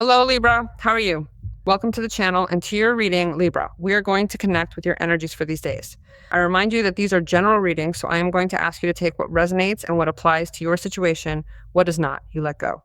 Hello, Libra. How are you? Welcome to the channel and to your reading, Libra. We are going to connect with your energies for these days. I remind you that these are general readings, so I am going to ask you to take what resonates and what applies to your situation. What does not, you let go.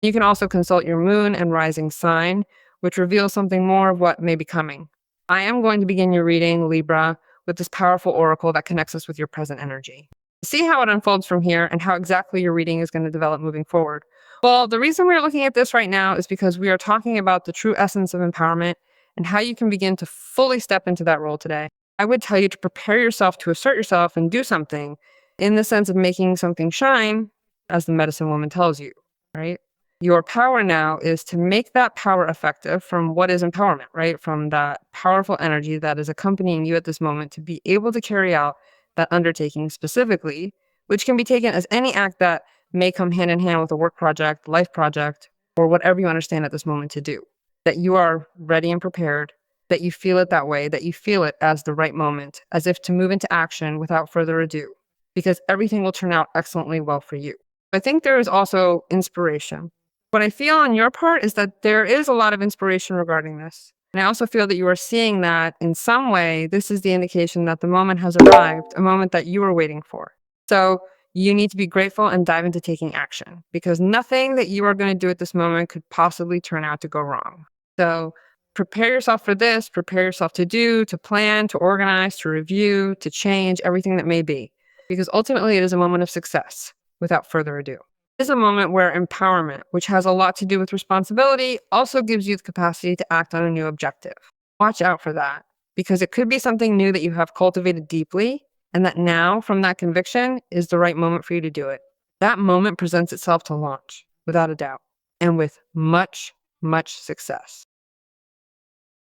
You can also consult your moon and rising sign, which reveals something more of what may be coming. I am going to begin your reading, Libra, with this powerful oracle that connects us with your present energy. See how it unfolds from here and how exactly your reading is going to develop moving forward. Well, the reason we're looking at this right now is because we are talking about the true essence of empowerment and how you can begin to fully step into that role today. I would tell you to prepare yourself to assert yourself and do something in the sense of making something shine, as the medicine woman tells you, right? Your power now is to make that power effective from what is empowerment, right? From that powerful energy that is accompanying you at this moment to be able to carry out that undertaking specifically, which can be taken as any act that may come hand in hand with a work project, life project, or whatever you understand at this moment to do. That you are ready and prepared, that you feel it that way, that you feel it as the right moment, as if to move into action without further ado, because everything will turn out excellently well for you. I think there is also inspiration. What I feel on your part is that there is a lot of inspiration regarding this. And I also feel that you are seeing that in some way, this is the indication that the moment has arrived, a moment that you were waiting for. So you need to be grateful and dive into taking action because nothing that you are going to do at this moment could possibly turn out to go wrong. So prepare yourself for this, prepare yourself to do, to plan, to organize, to review, to change everything that may be, because ultimately it is a moment of success without further ado. It is a moment where empowerment, which has a lot to do with responsibility, also gives you the capacity to act on a new objective. Watch out for that because it could be something new that you have cultivated deeply and that now, from that conviction, is the right moment for you to do it. That moment presents itself to launch, without a doubt, and with much, much success.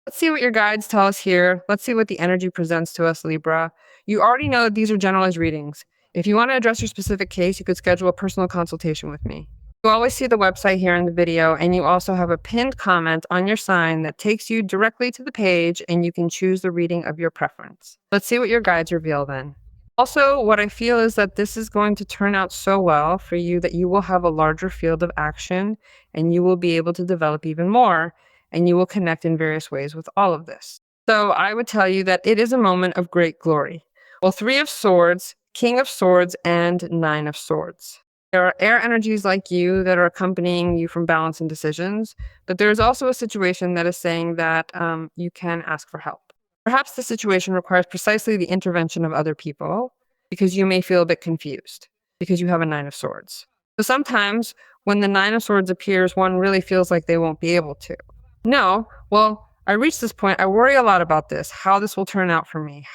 Let's see what your guides tell us here. Let's see what the energy presents to us, Libra. You already know that these are generalized readings. If you want to address your specific case, you could schedule a personal consultation with me. You always see the website here in the video, and you also have a pinned comment on your sign that takes you directly to the page, and you can choose the reading of your preference. Let's see what your guides reveal then. Also, what I feel is that this is going to turn out so well for you that you will have a larger field of action, and you will be able to develop even more, and you will connect in various ways with all of this. So I would tell you that it is a moment of great glory. Well, Three of Swords, King of Swords, and Nine of Swords. There are air energies like you that are accompanying you from balance and decisions, but there's also a situation that is saying that you can ask for help. Perhaps the situation requires precisely the intervention of other people because you may feel a bit confused because you have a Nine of Swords. So sometimes when the Nine of Swords appears, one really feels like they won't be able to. No, well, I reached this point. I worry a lot about this, how this will turn out for me.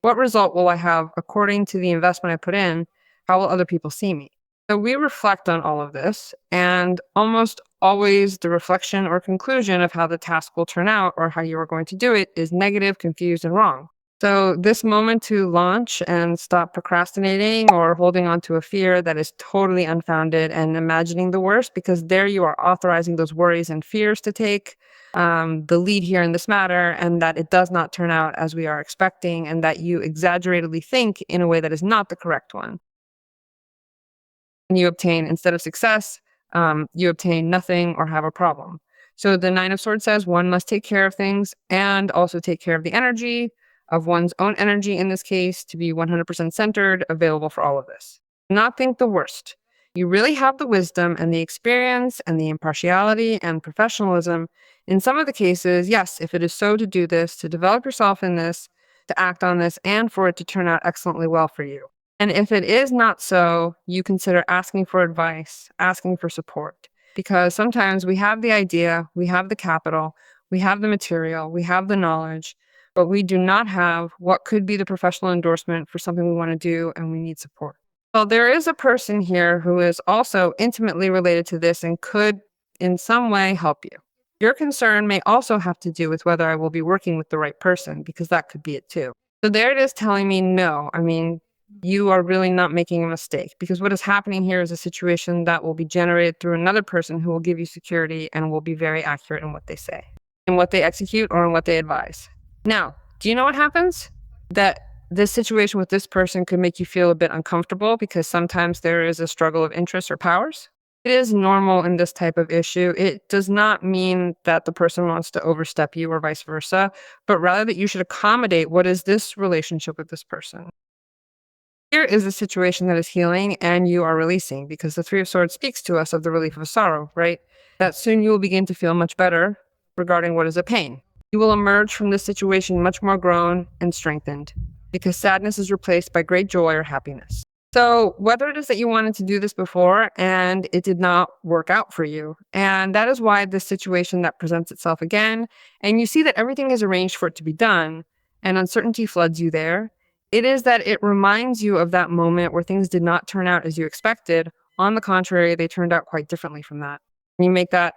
What result will I have according to the investment I put in? How will other people see me? So we reflect on all of this, and almost always the reflection or conclusion of how the task will turn out or how you are going to do it is negative, confused, and wrong. So this moment to launch and stop procrastinating or holding on to a fear that is totally unfounded and imagining the worst, because there you are authorizing those worries and fears to take the lead here in this matter, and that it does not turn out as we are expecting, and that you exaggeratedly think in a way that is not the correct one. And you obtain, instead of success, you obtain nothing or have a problem. So the Nine of Swords says one must take care of things and also take care of the energy of one's own energy in this case to be 100% centered, available for all of this. Not think the worst. You really have the wisdom and the experience and the impartiality and professionalism in some of the cases, yes, if it is so to do this, to develop yourself in this, to act on this, and for it to turn out excellently well for you. And if it is not so, you consider asking for advice, asking for support, because sometimes we have the idea, we have the capital, we have the material, we have the knowledge, but we do not have what could be the professional endorsement for something we want to do, and we need support. Well, there is a person here who is also intimately related to this and could in some way help you. Your concern may also have to do with whether I will be working with the right person, because that could be it too. So there it is telling me no. You are really not making a mistake, because what is happening here is a situation that will be generated through another person who will give you security and will be very accurate in what they say, in what they execute, or in what they advise. Now, do you know what happens? That this situation with this person could make you feel a bit uncomfortable because sometimes there is a struggle of interests or powers. It is normal in this type of issue. It does not mean that the person wants to overstep you or vice versa, but rather that you should accommodate what is this relationship with this person. Here is a situation that is healing and you are releasing, because the Three of Swords speaks to us of the relief of sorrow, right? That soon you will begin to feel much better regarding what is a pain. You will emerge from this situation much more grown and strengthened, because sadness is replaced by great joy or happiness. So whether it is that you wanted to do this before and it did not work out for you, and that is why this situation that presents itself again, and you see that everything is arranged for it to be done, and uncertainty floods you there, it is that it reminds you of that moment where things did not turn out as you expected. On the contrary, they turned out quite differently from that. You make that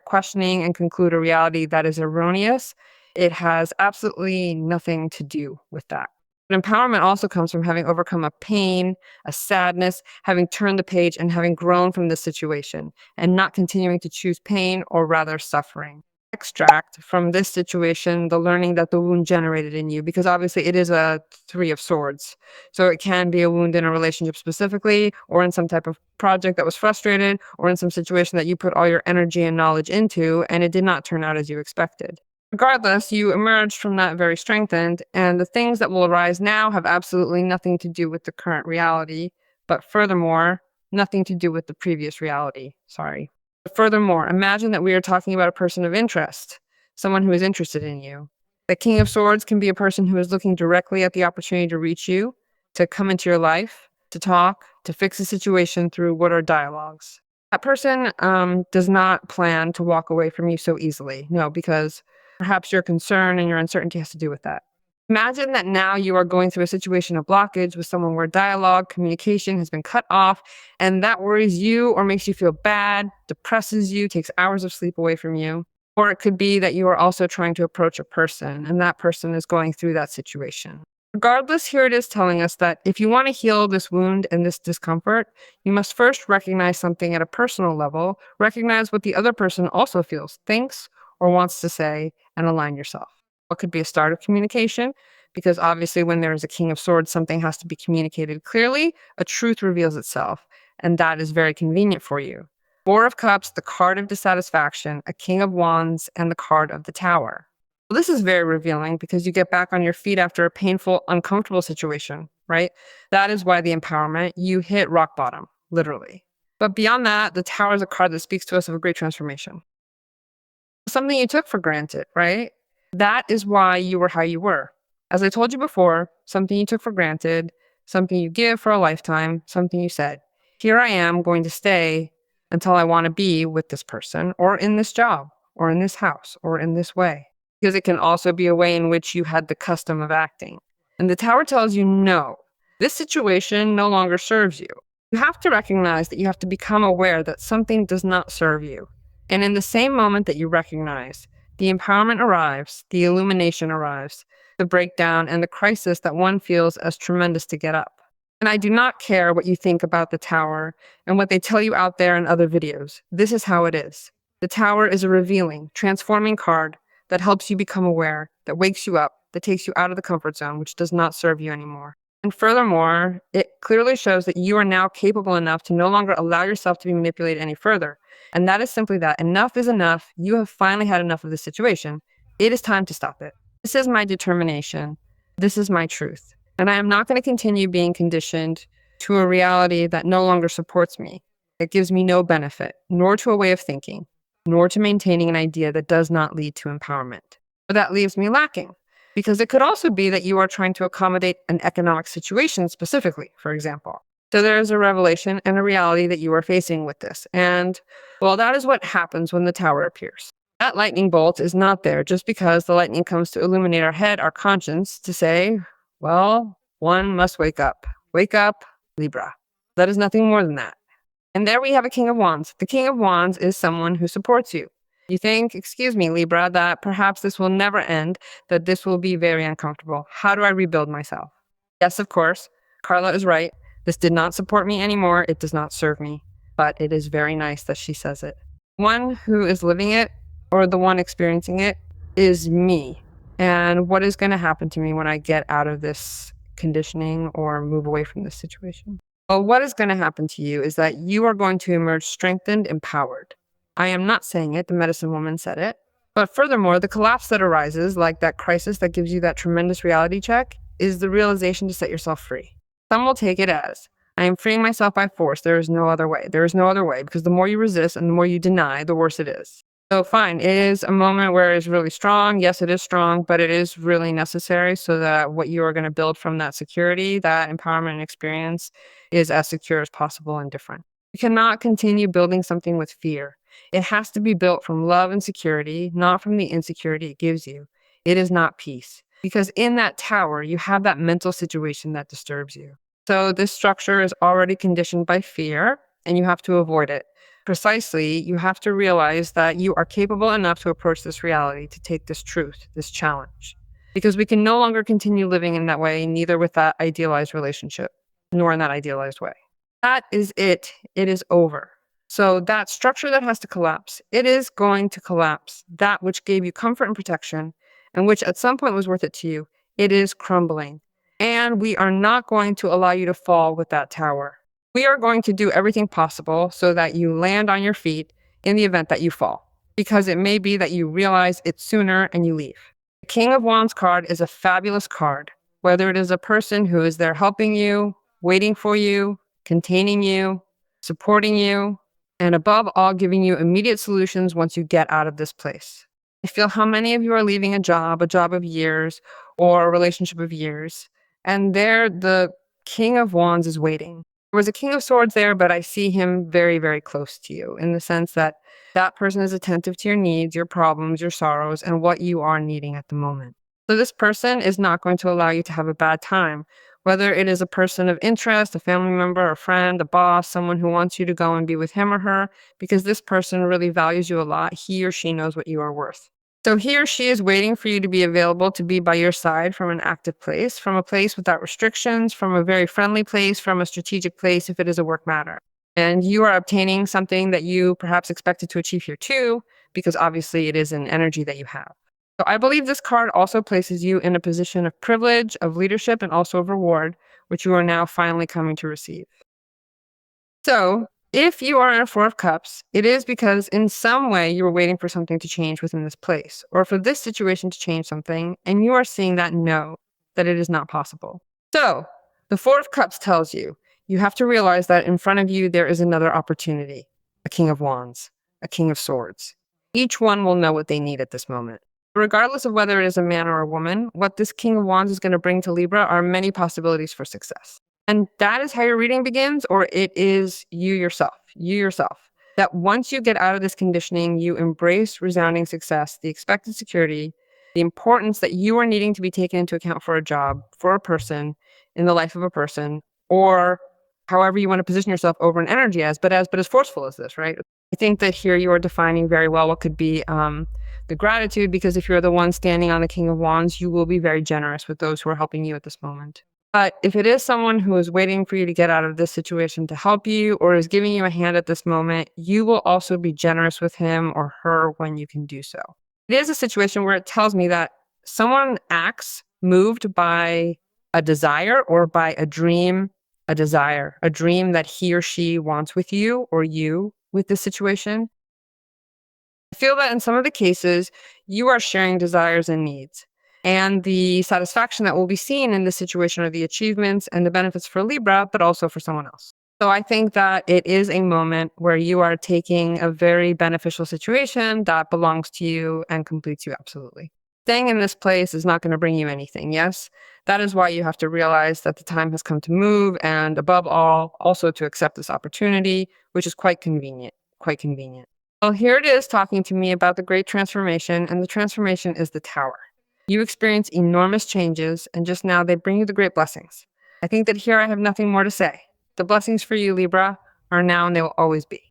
questioning and conclude a reality that is erroneous. It has absolutely nothing to do with that. But empowerment also comes from having overcome a pain, a sadness, having turned the page and having grown from this situation and not continuing to choose pain or rather suffering. Extract from this situation the learning that the wound generated in you, because obviously it is a Three of Swords. So it can be a wound in a relationship specifically, or in some type of project that was frustrated, or in some situation that you put all your energy and knowledge into and it did not turn out as you expected. Regardless, you emerged from that very strengthened, and the things that will arise now have absolutely nothing to do with the current reality, but furthermore, nothing to do with the previous reality. Sorry. But furthermore, imagine that we are talking about a person of interest, someone who is interested in you. The King of Swords can be a person who is looking directly at the opportunity to reach you, to come into your life, to talk, to fix a situation through what are dialogues. That person does not plan to walk away from you so easily. No, because perhaps your concern and your uncertainty has to do with that. Imagine that now you are going through a situation of blockage with someone where dialogue, communication has been cut off, and that worries you or makes you feel bad, depresses you, takes hours of sleep away from you. Or it could be that you are also trying to approach a person, and that person is going through that situation. Regardless, here it is telling us that if you want to heal this wound and this discomfort, you must first recognize something at a personal level, recognize what the other person also feels, thinks, or wants to say, and align yourself. What could be a start of communication? Because obviously, when there is a King of Swords, something has to be communicated clearly. A truth reveals itself, and that is very convenient for you. Four of Cups, the card of dissatisfaction, a King of Wands, and the card of the Tower. Well, this is very revealing because you get back on your feet after a painful, uncomfortable situation, right? That is why the empowerment, you hit rock bottom, literally. But beyond that, the Tower is a card that speaks to us of a great transformation. Something you took for granted, right? That is why you were how you were. As I told you before, something you took for granted, something you give for a lifetime, something you said, here I am going to stay until I want to be with this person or in this job or in this house or in this way. Because it can also be a way in which you had the custom of acting. And the Tower tells you, no, this situation no longer serves you. You have to recognize that you have to become aware that something does not serve you. And in the same moment that you recognize, the empowerment arrives, the illumination arrives, the breakdown and the crisis that one feels as tremendous to get up. And I do not care what you think about the Tower and what they tell you out there in other videos. This is how it is. The Tower is a revealing, transforming card that helps you become aware, that wakes you up, that takes you out of the comfort zone, which does not serve you anymore. And furthermore, it clearly shows that you are now capable enough to no longer allow yourself to be manipulated any further. And that is simply that. Enough is enough. You have finally had enough of this situation. It is time to stop it. This is my determination. This is my truth. And I am not going to continue being conditioned to a reality that no longer supports me, that gives me no benefit, nor to a way of thinking, nor to maintaining an idea that does not lead to empowerment. But that leaves me lacking. Because it could also be that you are trying to accommodate an economic situation specifically, for example. So there is a revelation and a reality that you are facing with this. And, well, that is what happens when the Tower appears. That lightning bolt is not there just because the lightning comes to illuminate our head, our conscience, to say, well, one must wake up. Wake up, Libra. That is nothing more than that. And there we have a King of Wands. The King of Wands is someone who supports you. You think, excuse me, Libra, that perhaps this will never end, that this will be very uncomfortable. How do I rebuild myself? Yes, of course. Carla is right. This did not support me anymore. It does not serve me. But it is very nice that she says it. One who is living it, or the one experiencing it, is me. And what is going to happen to me when I get out of this conditioning or move away from this situation? Well, what is going to happen to you is that you are going to emerge strengthened, empowered. I am not saying it, the medicine woman said it. But furthermore, the collapse that arises, like that crisis that gives you that tremendous reality check, is the realization to set yourself free. Some will take it as, I am freeing myself by force. There is no other way. There is no other way, because the more you resist and the more you deny, the worse it is. So fine, it is a moment where it's really strong. Yes, it is strong, but it is really necessary so that what you are going to build from that security, that empowerment and experience is as secure as possible and different. You cannot continue building something with fear. It has to be built from love and security, not from the insecurity it gives you. It is not peace. Because in that tower, you have that mental situation that disturbs you. So this structure is already conditioned by fear, and you have to avoid it. Precisely, you have to realize that you are capable enough to approach this reality, to take this truth, this challenge. Because we can no longer continue living in that way, neither with that idealized relationship, nor in that idealized way. That is it. It is over. So that structure that has to collapse, it is going to collapse. That which gave you comfort and protection, and which at some point was worth it to you, it is crumbling. And we are not going to allow you to fall with that tower. We are going to do everything possible so that you land on your feet in the event that you fall, because it may be that you realize it sooner and you leave. The King of Wands card is a fabulous card, whether it is a person who is there helping you, waiting for you, containing you, supporting you, and above all, giving you immediate solutions once you get out of this place. I feel how many of you are leaving a job of years, or a relationship of years, and there the King of Wands is waiting. There was a King of Swords there, but I see him very, very close to you in the sense that that person is attentive to your needs, your problems, your sorrows, and what you are needing at the moment. So this person is not going to allow you to have a bad time, whether it is a person of interest, a family member, a friend, a boss, someone who wants you to go and be with him or her, because this person really values you a lot. He or she knows what you are worth. So he or she is waiting for you to be available to be by your side from an active place, from a place without restrictions, from a very friendly place, from a strategic place if it is a work matter. And you are obtaining something that you perhaps expected to achieve here too, because obviously it is an energy that you have. So I believe this card also places you in a position of privilege, of leadership, and also of reward, which you are now finally coming to receive. So if you are in a Four of Cups, it is because in some way you were waiting for something to change within this place, or for this situation to change something, and you are seeing that no, that it is not possible. So the Four of Cups tells you, you have to realize that in front of you there is another opportunity, a King of Wands, a King of Swords. Each one will know what they need at this moment. Regardless of whether it is a man or a woman, what this King of Wands is going to bring to Libra are many possibilities for success. And that is how your reading begins, or it is you yourself. That once you get out of this conditioning, you embrace resounding success, the expected security, the importance that you are needing to be taken into account for a job, for a person, in the life of a person, or however you want to position yourself over an energy as forceful as this, right? I think that here you are defining very well what could be the gratitude, because if you're the one standing on the King of Wands, you will be very generous with those who are helping you at this moment. But if it is someone who is waiting for you to get out of this situation to help you, or is giving you a hand at this moment, you will also be generous with him or her when you can do so. It is a situation where it tells me that someone acts moved by a desire or by a dream, a dream that he or she wants with you or you with this situation. I feel that in some of the cases, you are sharing desires and needs. And the satisfaction that will be seen in this situation are the achievements and the benefits for Libra, but also for someone else. So I think that it is a moment where you are taking a very beneficial situation that belongs to you and completes you absolutely. Staying in this place is not going to bring you anything, yes? That is why you have to realize that the time has come to move, and above all, also to accept this opportunity, which is quite convenient. Well, here it is talking to me about the great transformation, and the transformation is the Tower. You experience enormous changes, and just now they bring you the great blessings. I think that here I have nothing more to say. The blessings for you, Libra, are now and they will always be.